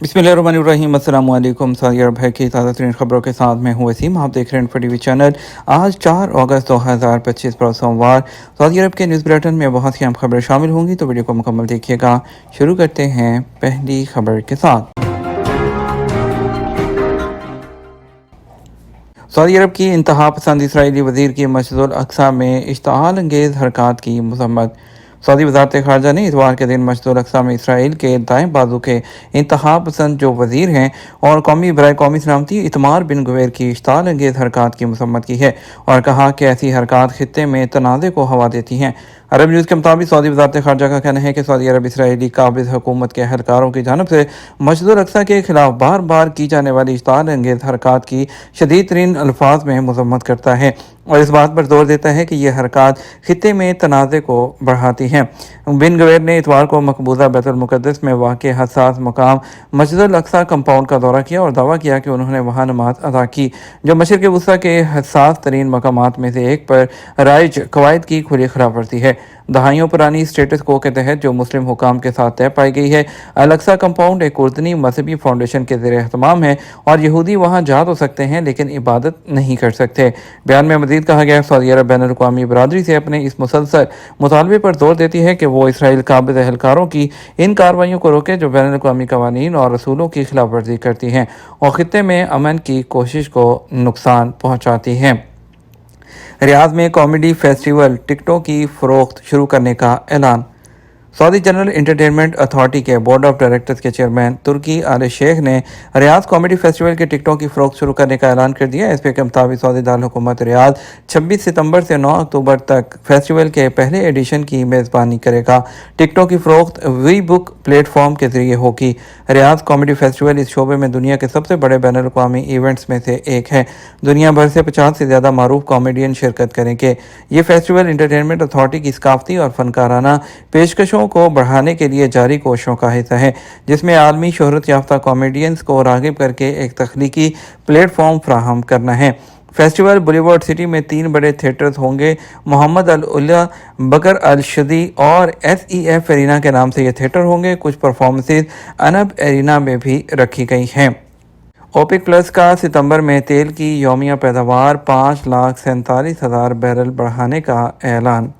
बिस्मिल्लाहिर्रहमानिर्रहीम। अस्सलाम वालेकुम। सऊदी अरब है की ताज़ा तरीन खबरों के साथ मैं हूँ वसीम। आप देख रहे हैं टीवी चैनल। आज 4 अगस्त 2025 पर सोमवार सऊदी अरब के न्यूज़ बुलेटिन में बहुत सी अहम खबरें शामिल होंगी, तो वीडियो को मुकम्मल देखिएगा। शुरू करते हैं पहली खबर के साथ। सऊदी अरब की इंतहा पसंद इसराइली वज़ीर की मस्जिद अल अक्सा में इश्तिआल अंगेज़ हरकत की मज़म्मत। सऊदी वज़ारत ख़ारजा ने इतवार के दिन मस्जिद अल अक्सा में इसराइल के दाएं बाजू के इंतहा पसंद जो वज़ीर हैं और बराए कौमी सलामती इतमार बिन गवेर की इश्तिआल अंगेज़ हरकत की मज़म्मत की है और कहा कि ऐसी हरकत खित्ते में तनाज़े को हवा देती हैं। अरब न्यूज़ के मुताबिक सऊदी वज़ारत ख़ारजा का कहना है कि सऊदी अरब इसराइली काबिज़ हुकूमत के अहलकारों की जानिब से मस्जिद अल अक्सा के खिलाफ बार बार की जाने वाली इश्तिआल अंगेज़ हरकत की शदीद तरीन अल्फाज में मज़म्मत करता है और इस बात पर जोर देता है कि यह हरकत खित्ते में तनाज़े को बढ़ाती हैं। बिन गवेर ने इतवार को मकबूजा बैतुल मुक़द्दस में वाक़ हसास मकाम मस्जिद अल अक्सा कंपाउंड का दौरा किया और दावा किया कि उन्होंने वहाँ नमाज अदा की, जो मशरिक़ वुस्ता के हसास तरीन मकामात में से एक पर राइज कवायद की खुली खिलाफ वर्जी है। दहाइयों पुरानी स्टेटस को के तहत जो मुस्लिम हुकाम के साथ तय पाई गई है। अल अक्सा कंपाउंड एक उर्दनी मजहबी फाउंडेशन के ज़ेर एहतमाम है और यहूदी वहाँ जा तो सकते हैं लेकिन इबादत नहीं कर सकते। बयान में मज़ीद कहा गया, सऊदी अरब बैनुल अक़वामी बरादरी से अपने इस मुसलसल मुतालबे पर जोर देती है कि वो इसराइल काबिज़ एहलकारों की इन कार्रवाइयों को रोके जो बैनुल अक़वामी क़वानीन और रसूलों की खिलाफ वर्जी करती हैं और खित्ते में अमन की कोशिश को नुकसान पहुँचाती हैं। रियाद में कॉमेडी फेस्टिवल टिकटों की फ़रोख्त शुरू करने का ऐलान। सऊदी जनरल एंटरटेनमेंट अथॉरिटी के बोर्ड ऑफ डायरेक्टर्स के चेयरमैन तुर्की आल शेख ने रियाद कॉमेडी फेस्टिवल के टिकटों की फ़रोख्त शुरू करने का ऐलान कर दिया। इस के मुताबिक सऊदी दारुल हुकूमत रियाद 26 सितंबर से 9 अक्टूबर तक फेस्टिवल के पहले एडिशन की मेज़बानी करेगा। टिकटों की फ़रोख्त वी बुक प्लेटफॉर्म के ज़रिए होगी। रियाद कॉमेडी फेस्टिवल इस शोबे में दुनिया के सबसे बड़े बैनुल अक़वामी इवेंट्स में से एक है। दुनिया भर से 50 से ज़्यादा मारूफ कॉमेडियन शिरकत करेंगे। ये फेस्टिवल एंटरटेनमेंट अथॉरिटी की सकाफ़ती और फ़नकाराना पेशकशों को बढ़ाने के लिए जारी कोशिशों का हिस्सा है, जिसमें आलमी शोहरत याफ्ता कॉमेडियंस को राग़िब करके एक तख्लीकी प्लेटफॉर्म फ्राहम करना है। फेस्टिवल बुलेवार्ड सिटी में 3 बड़े थिएटर्स होंगे। मोहम्मद अल उला, बकर अल शदी और SEF एरिना के नाम से ये थिएटर होंगे। कुछ परफॉर्मेंसेज अनब एरिना में भी रखी गई हैं। ओपेक प्लस का सितंबर में तेल की यौमिया पैदावार 5,47,000 बैरल बढ़ाने का ऐलान।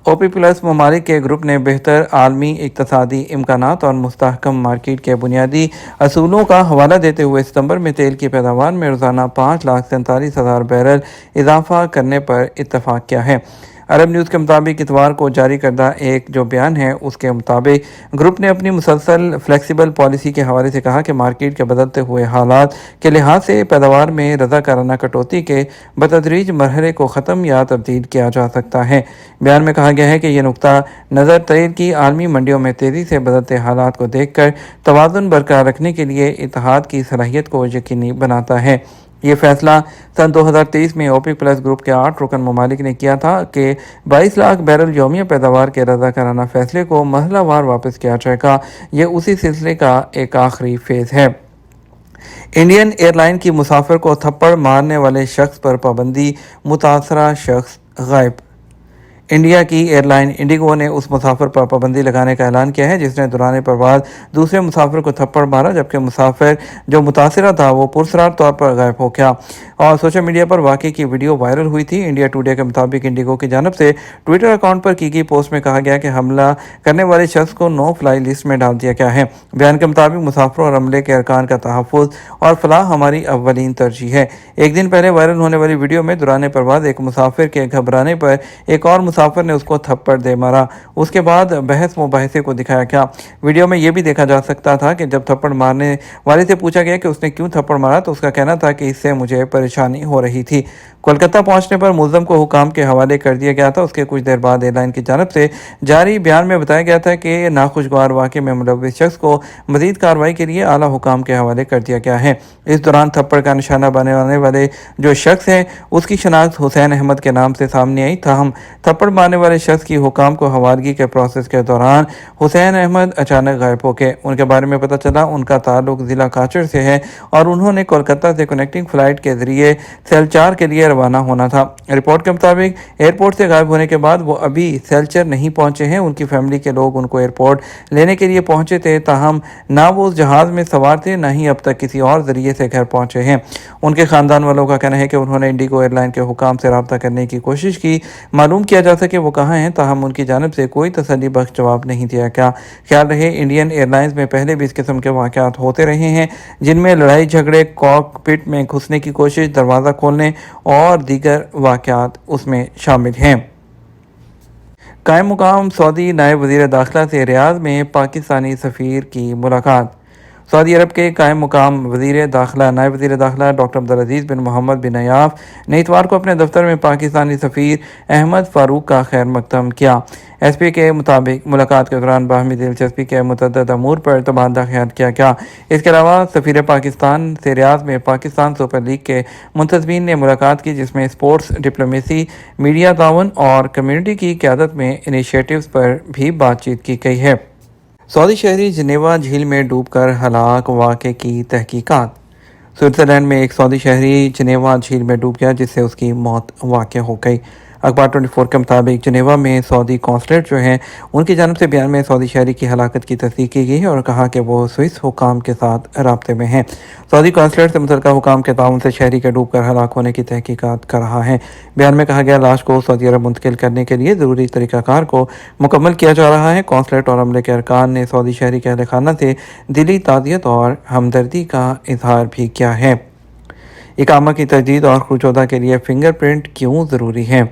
ओपेक प्लस ममालिक के ग्रुप ने बेहतर आलमी इक़्तिसादी इम्कानात और मुस्तहकम मार्केट के बुनियादी असूलों का हवाला देते हुए सितंबर में तेल की पैदावार में रोज़ाना 5,47,000 बैरल इजाफा करने पर इत्तफ़ाक़ किया है। अरब न्यूज़ के मुताबिक इतवार को जारी करदा एक जो बयान है उसके मुताबिक ग्रुप ने अपनी मुसलसल फ्लेक्सिबल पॉलिसी के हवाले से कहा कि मार्केट के बदलते हुए हालात के लिहाज से पैदावार में रज़ाकाराना कटौती के बतदरीज मरहले को ख़त्म या तब्दील किया जा सकता है। बयान में कहा गया है कि यह नुक्ता नज़र तेल की आलमी मंडियों में तेज़ी से बदलते हालात को देख कर तवाज़ुन बरकरार रखने के लिए इत्तेहाद की सलाहियत को यकीनी बनाता है। ये फैसला सन 2023 में ओपेक प्लस ग्रुप के 8 रुकन ममालिक ने किया था कि 22 लाख बैरल यौमिया पैदावार के रज़ाकाराना फैसले को मरहलावार वापस किया जाएगा। यह उसी सिलसिले का एक आखिरी फेज़ है। इंडियन एयरलाइन की मुसाफिर को थप्पड़ मारने वाले शख्स पर पाबंदी, मुतासरा शख्स गायब। इंडिया की एयरलाइन इंडिगो ने उस मुसाफिर पर पाबंदी लगाने का ऐलान किया है जिसने दौरान परवाज़ दूसरे मुसाफिर को थप्पड़ मारा, जबकि मुसाफिर जो मुतासरा था वो पुरसरार तौर पर गायब हो गया और सोशल मीडिया पर वाक़े की वीडियो वायरल हुई थी। इंडिया टुडे के मुताबिक इंडिगो की जानब से ट्विटर अकाउंट पर की गई पोस्ट में कहा गया कि हमला करने वाले शख्स को नो फ्लाई लिस्ट में डाल दिया गया है। बयान के मुताबिक मुसाफिरों और अमले के अरकान का तहफ़्फ़ुज़ और फलाह हमारी अव्वलीन तरजीह है। एक दिन पहले वायरल होने वाली वीडियो में दौरान परवाज़ एक मुसाफिर के घबराने पर एक और मुसाफिर ने उसको थप्पड़ दे मारा। उसके बाद बहस मुबाहिसे को दिखाया गया। वीडियो में यह भी देखा जा सकता था कि जब थप्पड़ मारने वाले से पूछा गया कि उसने क्यों थप्पड़ मारा तो उसका कहना था कि इससे मुझे परेशानी हो रही थी। कोलकाता पहुंचने पर मुल्ज़म को हुकाम के हवाले कर दिया गया था। उसके कुछ देर बाद एयरलाइन की जानब से जारी बयान में बताया गया था कि नाखुशगवार वाक़े में मुलव्विस शख्स को मज़ीद कार्रवाई के लिए आला हुकाम के हवाले कर दिया गया है। इस दौरान थप्पड़ का निशाना बनाने वाले जो शख्स है उसकी शनाख्त हुसैन अहमद के नाम से सामने आई, ताहम थप्पड़ थप्पड़ मारने वाले शख्स की हुकाम को हवालगी के प्रोसेस के दौरान हुसैन अहमद अचानक गायब हो गए। उनके बारे में पता चला उनका ताल्लुक ज़िला काचर से है और उन्होंने कोलकाता से कनेक्टिंग फ़्लाइट के ज़रिए सिलचर के लिए रवाना होना था। रिपोर्ट के मुताबिक एयरपोर्ट से गायब होने के बाद वो अभी सिलचर नहीं पहुंचे हैं। उनकी फैमिली के लोग उनको एयरपोर्ट लेने के लिए पहुंचे थे, ताहम ना वो उस जहाज़ में सवार थे, ना ही अब तक किसी और ज़रिए से घर पहुंचे हैं। उनके ख़ानदान वालों का कहना है कि उन्होंने इंडिगो एयरलाइन के हुकाम से रब्ता करने की कोशिश की, मालूम किया जा सके वो कहाँ हैं, ताहम उनकी जानिब से कोई तसल्ली बख्श जवाब नहीं दिया गया। ख्याल रहे इंडियन एयरलाइंस में पहले भी इस किस्म के वाक़यात होते रहे हैं, जिनमें लड़ाई झगड़े, कॉकपिट में घुसने की कोशिश, दरवाज़ा खोलने और दीगर वाक़यात उसमें शामिल हैं। कायम मुकाम सऊदी नायब वज़ीर दाखिला से रियाद में पाकिस्तानी सफ़ीर की मुलाकात। सऊदी अरब के कायम मुकाम नायब वज़ीर दाखिला डॉक्टर अब्दुल अज़ीज़ बिन मोहम्मद बिन नयाफ ने इतवार को अपने दफ्तर में पाकिस्तानी सफ़ीर अहमद फ़ारूक का खैर मक़दम किया। एसपी के मुताबिक मुलाकात के दौरान बाहमी दिलचस्पी के मुतअद्दिद अमूर पर तबादला ख्याल किया गया। इसके अलावा सफ़ीर पाकिस्तान से रियाद में पाकिस्तान सुपर लीग के मुंतज़मीन ने मुलाकात की, जिसमें स्पोर्ट्स, डिप्लोमेसी, मीडिया ताउन और कम्यूनिटी की क़यादत में इनिशिएटिव्स पर भी बातचीत की गई है। सऊदी शहरी जिनेवा झील में डूबकर हलाक वाक़े की तहकीकात। स्विट्ज़रलैंड में एक सऊदी शहरी जिनेवा झील में डूब गया, जिससे उसकी मौत वाक़ हो गई। अखबार 24 के मुताबिक जिनेवा में सऊदी कौंसलेट जो हैं उनकी जानिब से बयान में सऊदी शहरी की हलाकत की तस्दीक की गई है और कहा कि वो स्विस हुकाम के साथ राब्ते में हैं। सऊदी कौंसलेट से मुतल्लिका हुकाम के ताउन से शहरी के डूब कर हलाक होने की तहकीकात कर रहा है। बयान में कहा गया लाश को सऊदी अरब मुंतकिल करने के लिए ज़रूरी तरीक़ाकार को मुकम्मल किया जा रहा है। कौंसलेट और अमले के अरकान ने सऊदी शहरी के अहल खाना से दिली ताज़ियत और हमदर्दी का इजहार भी किया है। इकामा की तजदीद और खुरुजदा के लिए फिंगरप्रिंट क्यों ज़रूरी है?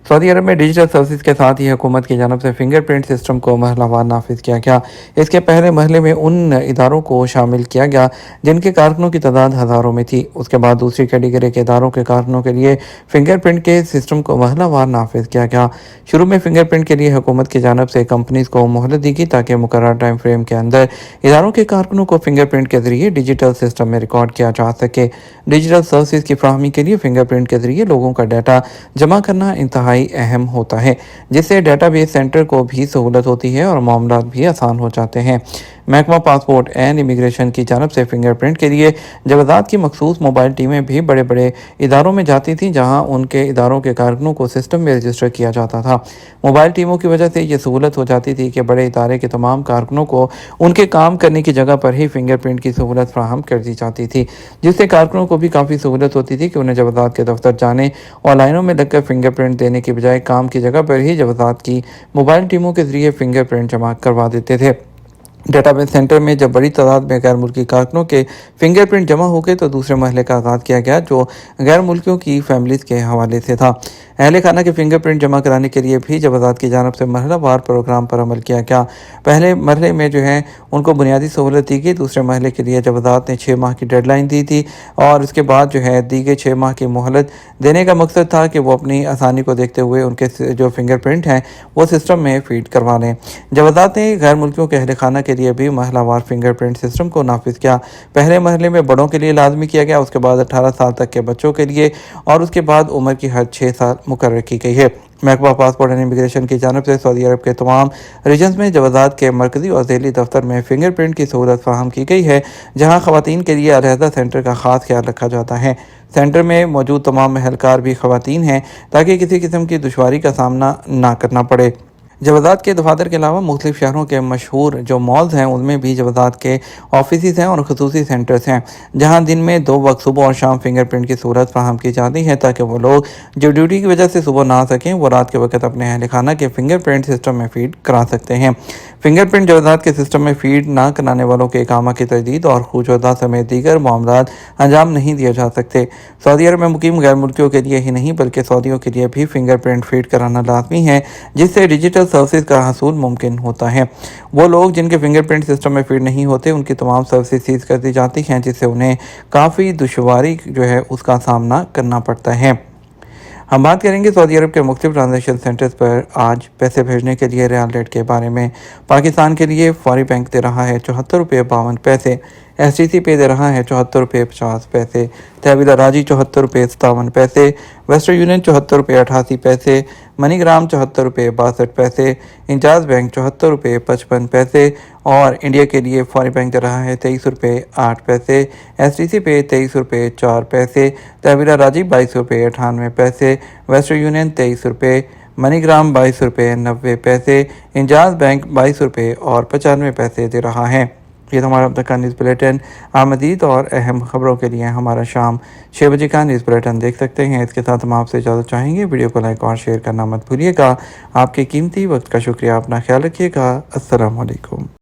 सऊदी अरब में डिजिटल सर्विस के साथ ही हुकूमत की जानब से फिंगरप्रिंट सिस्टम को महलावार नाफिज किया गया। इसके पहले महले में उन इदारों को शामिल किया गया जिनके कारकुनों की तादाद हज़ारों में थी। उसके बाद दूसरी कैटेगरी के इदारों के कारकुनों के लिए फिंगरप्रिंट के सिस्टम को महलावार नाफिज किया गया। शुरू में फिंगरप्रिंट के लिए हुकूमत की जानब से कंपनीज़ को मोहलत दी गई ताकि मुकर्रर टाइम फ्रेम के अंदर इदारों के कारकुनों को फिंगरप्रिंट के ज़रिए डिजिटल सिस्टम में रिकॉर्ड किया जा सके। डिजिटल सर्विस की फ्राहमी के लिए फिंगरप्रिंट के ज़रिए लोगों का डाटा जमा करना इंतहाई अहम होता है, जिससे डेटाबेस सेंटर को भी सहूलत होती है और मामलात भी आसान हो जाते हैं। महकमा पासपोर्ट एंड इमिग्रेशन की जानब से फिंगरप्रिंट के लिए जवाज़ात की मखसूस मोबाइल टीमें भी बड़े बड़े इदारों में जाती थीं, जहां उनके इदारों के कारकुनों को सिस्टम में रजिस्टर किया जाता था। मोबाइल टीमों की वजह से ये सहूलत हो जाती थी कि बड़े इदारे के तमाम कारकुनों को उनके काम करने की जगह पर ही फिंगरप्रिंट की सहूलत फ्राहम कर दी जाती थी, जिससे कारकुनों को भी काफ़ी सहूलत होती थी कि उन्हें जवाज़ात के दफ्तर जाने और लाइनों में लगकर फिंगरप्रिंट देने की बजाय काम की जगह पर ही जवाज़ात की मोबाइल टीमों के ज़रिए फिंगरप्रिंट जमा करवा देते थे। डेटाबेस सेंटर में जब बड़ी तादाद में गैर मुल्की कारकुनों के फिंगरप्रिंट जमा हो गए तो दूसरे महले का आगाज़ किया गया, जो गैर मुल्कियों की फैमिलीज़ के हवाले से था। अहले खाना के फिंगरप्रिंट जमा कराने के लिए भी जवाज़ात की जानब से महलावार प्रोग्राम पर अमल किया गया। पहले मरहले में जो है उनको बुनियादी सहूलत दी गई। दूसरे मरहले के लिए जवाज़ात ने 6 माह की डेडलाइन दी थी और उसके बाद जो है दी गई 6 माह की मोहलत देने का मकसद था कि वो अपनी आसानी को देखते हुए उनके जो फिंगरप्रिंट हैं वो सिस्टम में फीड करवा लें। जवाज़ात ने गैर मुल्कियों के अहले खाना के लिए भी महलावार फिंगरप्रिंट सिस्टम को नाफिज किया। पहले मरहले में बड़ों के लिए लाजमी किया गया, उसके बाद 18 साल तक के बच्चों के लिए और उसके बाद उम्र की हद 6 साल मुकर्रर की गई है। महकमा पासपोर्ट एंड इमिग्रेशन की जानब से सऊदी अरब के तमाम रीजन्स में जवाज़ात के मरकज़ी और ज़ेली दफ्तर में फिंगरप्रिंट की सहूलत फराहम की गई है, जहाँ ख़वातीन के लिए अलहदा सेंटर का ख़ास ख्याल रखा जाता है। सेंटर में मौजूद तमाम एहलकार भी ख़वातीन हैं ताकि किसी किस्म की दुश्वारी का सामना ना करना पड़े। जवाज़ात के दफातर के अलावा मुख्तलिफ शहरों के मशहूर जो मॉल्स हैं उनमें भी जवाज़ात के ऑफिस हैं और खसूसी सेंटर्स हैं, जहां दिन में 2 वक्त सुबह और शाम फिंगरप्रिंट की सहूलत फराहम की जाती है ताकि वो लोग जो ड्यूटी की वजह से सुबह ना आ सकें वो रात के वक्त अपने अहल खाना के फिंगरप्रिंट सिस्टम में फीड करा सकते हैं। फिंगरप्रिंट जवाज़ात के सिस्टम में फीड ना कराने वालों के इकामा की तजदीद और खुशवदा समेत दीगर मामलात अंजाम नहीं दिए जा सकते। सऊदी अरब में मुकीम गैर मुल्कियों के लिए ही नहीं बल्कि सऊदियों के लिए भी फिंगरप्रिंट फीड कराना लाजमी है, जिससे डिजिटल सर्विस का हसूल मुमकिन होता है। वो लोग जिनके फिंगरप्रिंट सिस्टम में फीड नहीं होते उनकी तमाम सर्विस सीज कर दी जाती हैं, जिससे उन्हें काफ़ी दुश्वारी जो है उसका सामना करना पड़ता है। हम बात करेंगे सऊदी अरब के मुख्तलिफ ट्रांजेक्शन सेंटर्स पर आज पैसे भेजने के लिए रियाल रेट के बारे में। पाकिस्तान के लिए फौरी बैंक दे रहा है 74 रुपये 52 पैसे। STC पे दे रहा है 74 रुपये 50 पैसे, तहवील राजी 74 रुपये 57 पैसे, वेस्टर्न यूनियन 74 रुपये 88 पैसे, मनीग्राम 74 रुपये 62 पैसे, इंजाज बैंक 74 रुपये 55 पैसे और इंडिया के लिए फॉरेन बैंक दे रहा है 23 रुपये 8 पैसे, STC पे 23 रुपये 4 पैसे, तहवील राजी 22 रुपये 98 पैसे, वेस्टर्न यूनियन 23 रुपये, मनीग्राम 22 रुपये 90 पैसे, इंजाज बैंक 22 रुपये और 95 पैसे दे रहा है। ये तो हमारा अब तक का न्यूज़ बुलेटिन। आप मज़ीद और अहम खबरों के लिए हमारा शाम 6 बजे का न्यूज़ बुलेटिन देख सकते हैं। इसके साथ हम आपसे इजाज़त चाहेंगे। वीडियो को लाइक और शेयर करना मत भूलिएगा। आपके कीमती वक्त का शुक्रिया। अपना ख्याल रखिएगा। अस्सलाम वालेकुम।